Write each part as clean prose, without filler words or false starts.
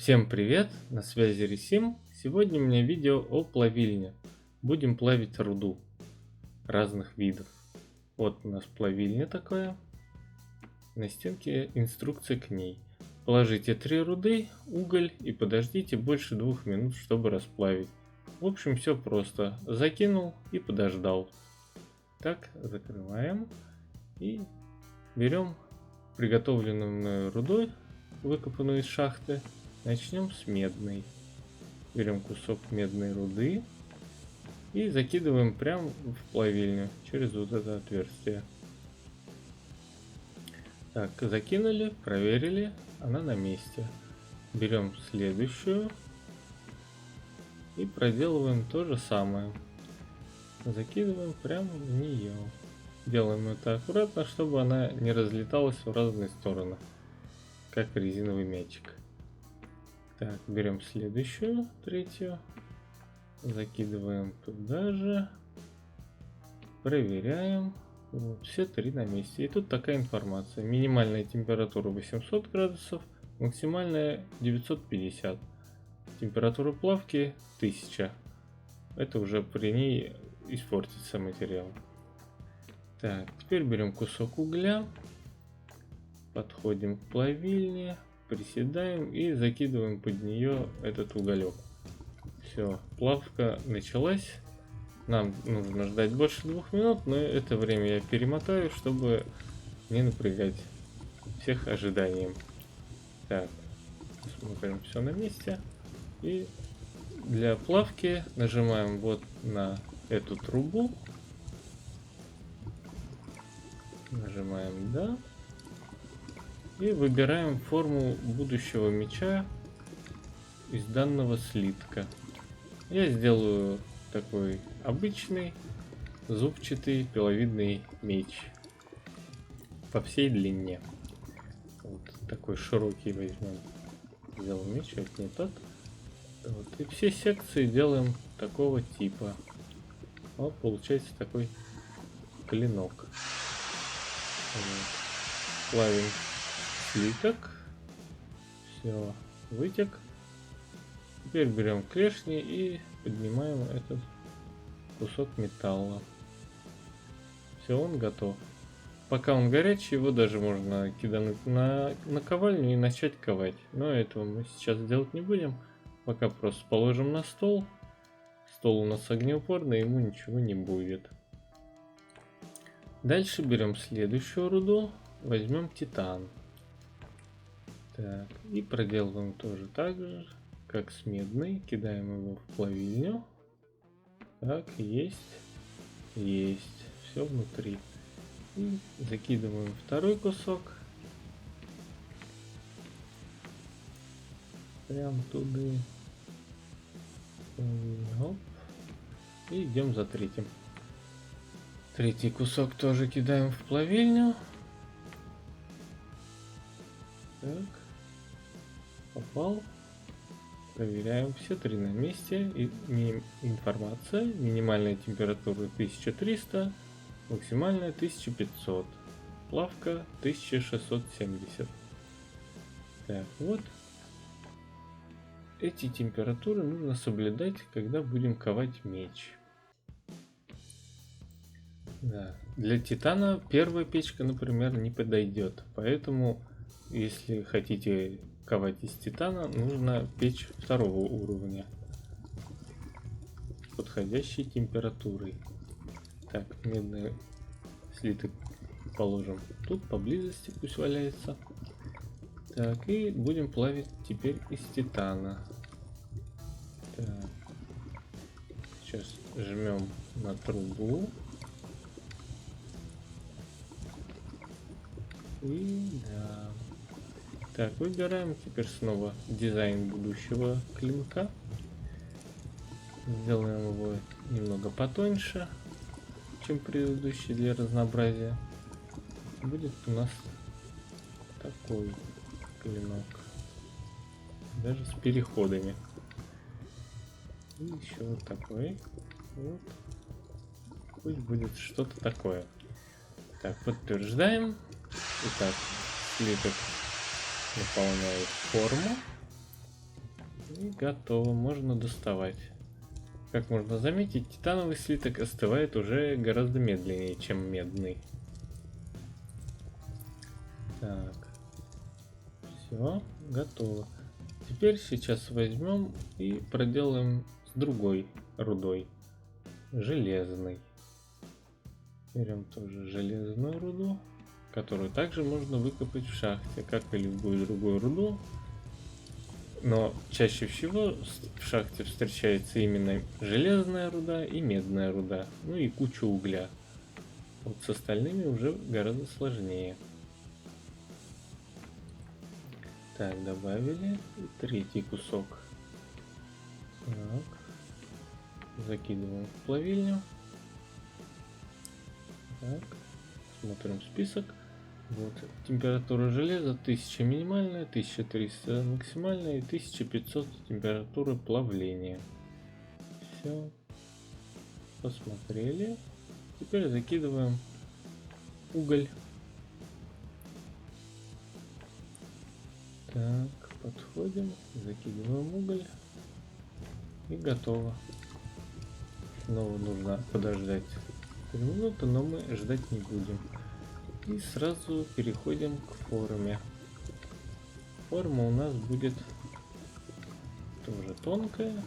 Всем привет, на связи Ресим. Сегодня у меня видео о плавильне. Будем плавить руду разных видов. Вот у нас плавильня такая. На стенке инструкция к ней. Положите 3 руды, уголь и подождите больше 2 минут, чтобы расплавить. В общем, все просто. Закинул и подождал. Так, закрываем и берем приготовленную рудой, выкопанную из шахты. Начнем с медной. Берем кусок медной руды и закидываем прямо в плавильню через вот это отверстие. Так, закинули, проверили, она на месте. Берем следующую и проделываем то же самое. Закидываем прямо в нее. Делаем это аккуратно, чтобы она не разлеталась в разные стороны, как резиновый мячик. Так, берем следующую, третью, закидываем туда же, проверяем. Вот, все 3 на месте. И тут такая информация. Минимальная температура 800 градусов, максимальная 950. Температура плавки 1000. Это уже при ней испортится материал. Так, теперь берем кусок угля, подходим к плавильне. Приседаем и закидываем под нее этот уголек. Все, плавка началась. Нам нужно ждать больше 2 минут, но это время я перемотаю, чтобы не напрягать всех ожиданием. Так, смотрим, все на месте. И для плавки нажимаем вот на эту трубу. Нажимаем «Да». И выбираем форму будущего меча из данного слитка. Я сделаю такой обычный зубчатый пиловидный меч по всей длине. Вот такой широкий возьмем. Сделаем меч, это не тот. Вот. И все секции делаем такого типа. Вот получается такой клинок. Вот. Плавим слиток. Все, вытек. Теперь берем клешни и поднимаем этот кусок металла. Все, он готов. Пока он горячий, его даже можно кидануть на наковальню и начать ковать. Но этого мы сейчас делать не будем. Пока просто положим на стол. Стол у нас огнеупорный, ему ничего не будет. Дальше берем следующую руду. Возьмем титан. Так, и проделываем тоже так же, как с медной. Кидаем его в плавильню. Так, есть. Есть. Все внутри. И закидываем второй кусок. Прям туда. Оп. И идем за третьим. Третий кусок тоже кидаем в плавильню. Так. Попал. Проверяем. Все 3 на месте. И информация. Минимальная температура 1300. Максимальная 1500. Плавка 1670. Так, вот. Эти температуры нужно соблюдать, когда будем ковать меч. Да. Для титана первая печка, например, не подойдет. Поэтому, если хотите ковать из титана, нужно печь 2-го уровня. С подходящей температурой. Так, медный слиток положим тут поблизости, пусть валяется. Так, и будем плавить теперь из титана. Так. Сейчас жмем на трубу. И да. Так, выбираем теперь снова дизайн будущего клинка. Сделаем его немного потоньше, чем предыдущий, для разнообразия. Будет у нас такой клинок. Даже с переходами. И еще вот такой. Вот. Пусть будет что-то такое. Так, подтверждаем. Итак, слиток наполняет форму. И готово, можно доставать. Как можно заметить, титановый слиток остывает уже гораздо медленнее, чем медный. Так, все, готово. Теперь сейчас возьмем и проделаем с другой рудой, железной. Берем тоже железную руду, которую также можно выкопать в шахте, как и любую другую руду. Но чаще всего в шахте встречается именно железная руда и медная руда, ну и куча угля. Вот с остальными уже гораздо сложнее. Так, добавили третий кусок. Так. Закидываем в плавильню. Так. Смотрим список. Вот. Температура железа 1000 минимальная, 1300 максимальная и 1500 температура плавления. Все. Посмотрели. Теперь закидываем уголь. Так, подходим, закидываем уголь. И готово. Снова нужно подождать 3 минуты, но мы ждать не будем. И сразу переходим к форме. Форма у нас будет тоже тонкая.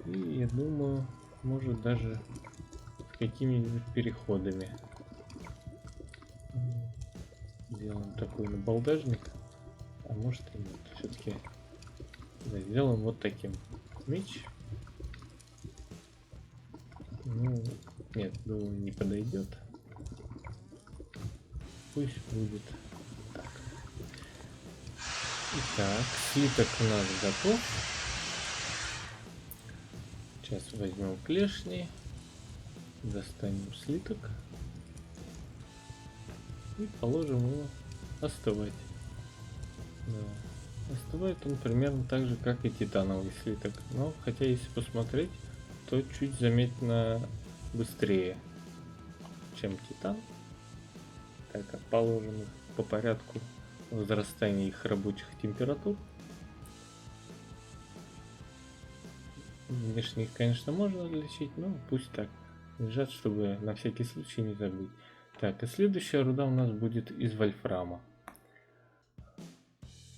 И я думаю, может даже с какими-нибудь переходами. Сделаем такой набалдажник. А может и нет. Все-таки сделаем вот таким. Меч. Ну, нет, думаю, не подойдет. Пусть будет так. Итак, слиток у нас готов. Сейчас возьмем клешни, достанем слиток и положим его остывать. Да. Остывает он примерно так же, как и титановый слиток. Но хотя если посмотреть, то чуть заметно быстрее, чем титан. Так, как положим их по порядку возрастания их рабочих температур. Внешне их, конечно, можно отличить, но пусть так лежат, чтобы на всякий случай не забыть. Так, и следующая руда у нас будет из вольфрама.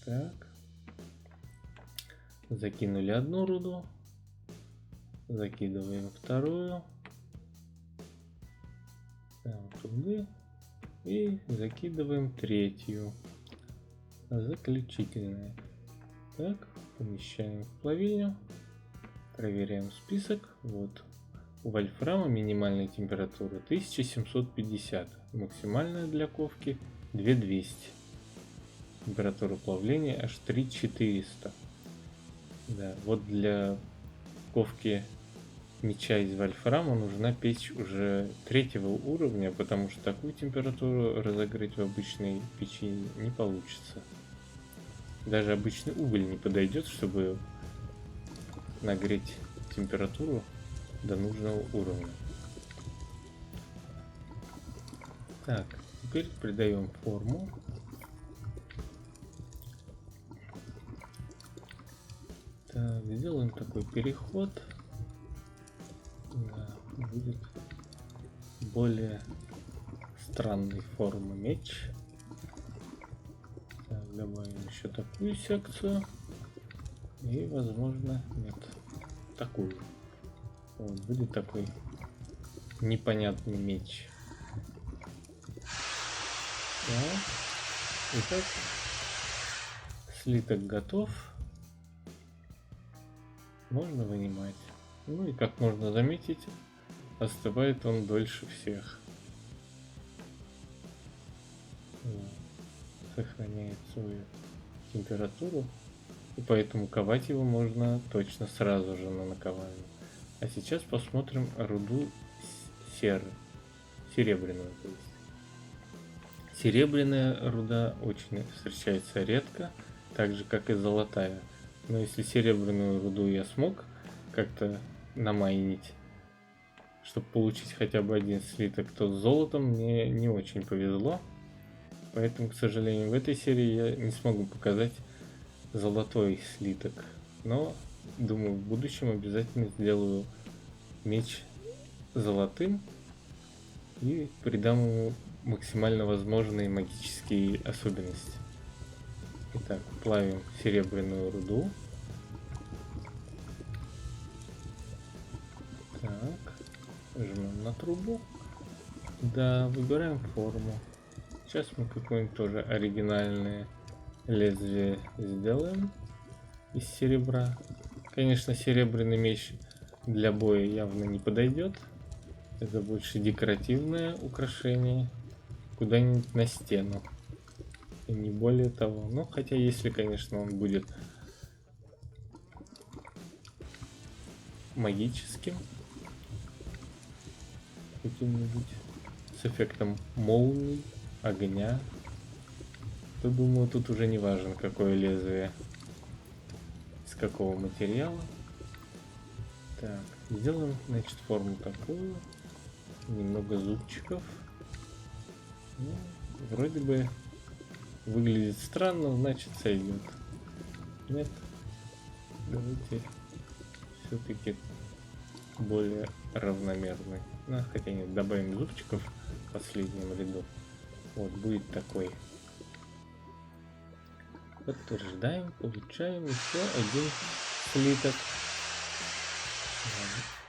Так. Закинули одну руду. Закидываем вторую. Там туда. И закидываем третью. Заключительная. Так, помещаем в плавильню. Проверяем список. Вот. У вольфрама минимальная температура 1750. Максимальная для ковки 2200. Температура плавления аж 3400. Да, вот для ковки меча из вольфрама нужна печь уже 3-го уровня, потому что такую температуру разогреть в обычной печи не получится. Даже обычный уголь не подойдет, чтобы нагреть температуру до нужного уровня. Так, теперь придаем форму. Так, сделаем такой переход. Да, будет более странной формы меч. Так, добавим еще такую секцию. И, возможно, нет, такую. Вот, будет такой непонятный меч. Так. Итак, слиток готов. Можно вынимать. Ну и как можно заметить, остывает он дольше всех. Сохраняет свою температуру. И поэтому ковать его можно точно сразу же на наковальню. А сейчас посмотрим руду серебряную. То есть. Серебряная руда очень встречается редко, так же как и золотая. Но если серебряную руду я смог как-то намайнить, чтобы получить хотя бы один слиток, то с золотом мне не очень повезло. Поэтому, к сожалению, в этой серии я не смогу показать золотой слиток. Но, думаю, в будущем обязательно сделаю меч золотым и придам ему максимально возможные магические особенности. Итак, плавим серебряную руду. Так, жмем на трубу. Да, выбираем форму. Сейчас мы какое-нибудь тоже оригинальное лезвие сделаем из серебра. Конечно, серебряный меч для боя явно не подойдет. Это больше декоративное украшение. Куда-нибудь на стену. И не более того. Ну, хотя если, конечно, он будет магическим. Каким-нибудь с эффектом молний, огня. То, думаю, тут уже не важно, какое лезвие. Из какого материала. Так, сделаем, значит, форму такую. Немного зубчиков. Ну, вроде бы выглядит странно, значит сойдет. Нет. Давайте все-таки более равномерный. Ну, хотя нет, добавим зубчиков в последнем ряду. Вот, будет такой. Подтверждаем, получаем еще один слиток.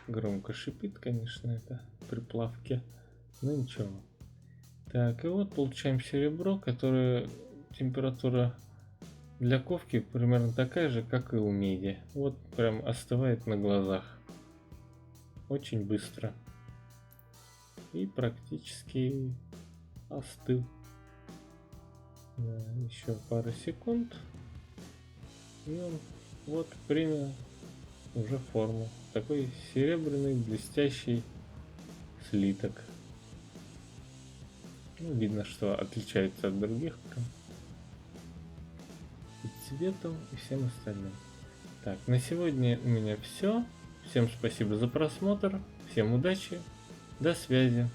Громко шипит, конечно, это при плавке. Но ничего. Так, и вот получаем серебро, которое температура для ковки примерно такая же, как и у меди. Вот прям остывает на глазах. Очень быстро. И практически остыл. Да, еще пару секунд. И он вот принял уже форму. Такой серебряный блестящий слиток. Ну, видно, что отличается от других прям. И цветом, и всем остальным. Так, на сегодня у меня все. Всем спасибо за просмотр. Всем удачи. До связи.